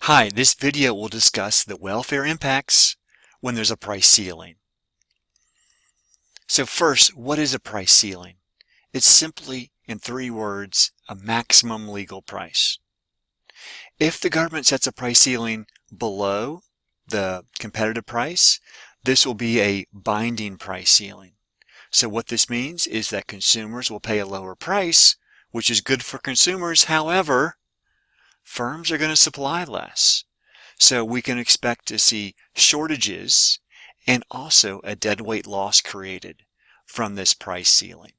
Hi, this video will discuss the welfare impacts when there's a price ceiling. So first, what is a price ceiling? It's simply, in 3 words, a maximum legal price. If the government sets a price ceiling below the competitive price, this will be a binding price ceiling. So what this means is that consumers will pay a lower price, which is good for consumers. However, firms are going to supply less. So we can expect to see shortages and also a deadweight loss created from this price ceiling.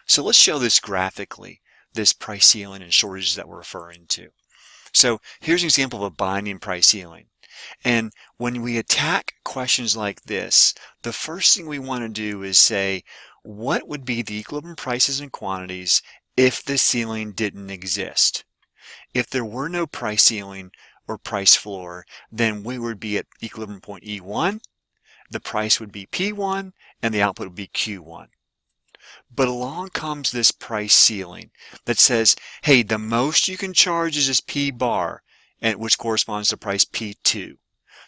So let's show this graphically, this price ceiling and shortages that we're referring to. So here's an example of a binding price ceiling. And when we attack questions like this, the first thing we want to do is say, what would be the equilibrium prices and quantities if the ceiling didn't exist? If there were no price ceiling or price floor, then we would be at equilibrium point E1, the price would be P1, and the output would be Q1. But along comes this price ceiling that says, hey, the most you can charge is this P bar, and which corresponds to price P2.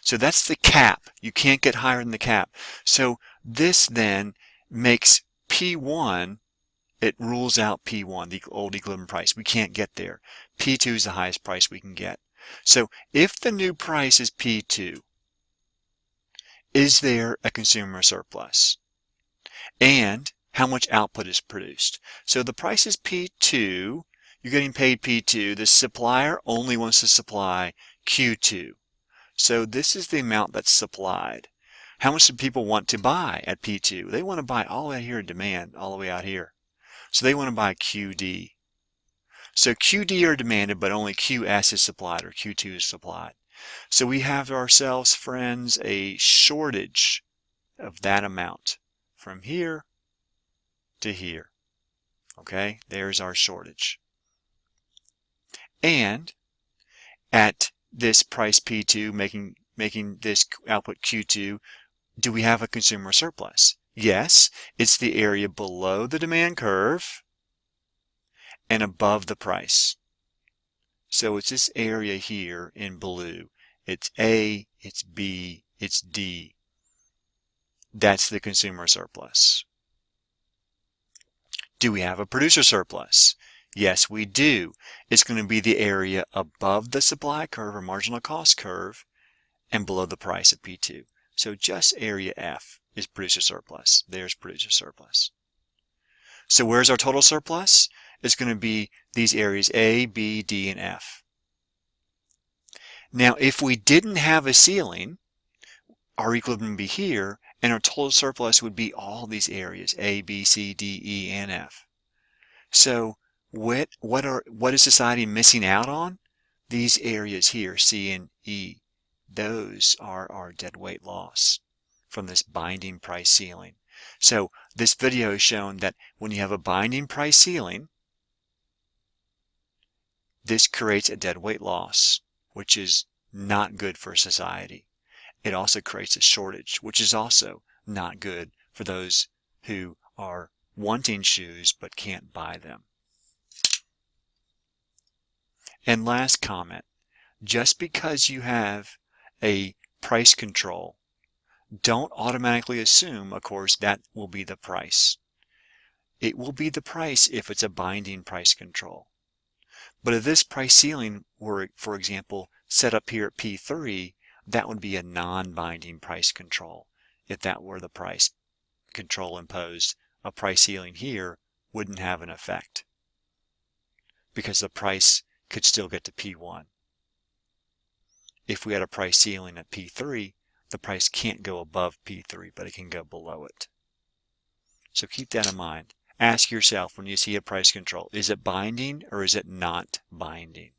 So that's the cap. You can't get higher than the cap. So this then makes P1, it rules out P1, the old equilibrium price. We can't get there. P2 is the highest price we can get. So if the new price is P2, is there a consumer surplus? And how much output is produced? So the price is P2, you're getting paid P2, the supplier only wants to supply Q2. So this is the amount that's supplied. How much do people want to buy at P2? They want to buy all the way out here in demand, all the way out here. So they want to buy QD. So QD are demanded, but only QS is supplied, or Q2 is supplied. So we have ourselves, friends, a shortage of that amount from here to here. Okay, there's our shortage. And at this price P2, making this output Q2, do we have a consumer surplus? Yes, it's the area below the demand curve and above the price. So it's this area here in blue. It's A, it's B, it's D. That's the consumer surplus. Do we have a producer surplus? Yes, we do. It's going to be the area above the supply curve or marginal cost curve and below the price at P2. So just area F is producer surplus. There's producer surplus. So where's our total surplus? It's going to be these areas A, B, D, and F. Now, if we didn't have a ceiling, our equilibrium would be here, and our total surplus would be all these areas, A, B, C, D, E, and F. So what is society missing out on? These areas here, C and E. Those are our deadweight loss from this binding price ceiling. So this video has shown that when you have a binding price ceiling, this creates a deadweight loss, which is not good for society. It also creates a shortage, which is also not good for those who are wanting shoes but can't buy them. And last comment, just because you have a price control, don't automatically assume, of course, that will be the price. It will be the price if it's a binding price control. But if this price ceiling were, for example, set up here at P3, that would be a non-binding price control. If that were the price control imposed, a price ceiling here wouldn't have an effect because the price could still get to P1. If we had a price ceiling at P3, the price can't go above P3, but it can go below it. So keep that in mind. Ask yourself when you see a price control, is it binding or is it not binding?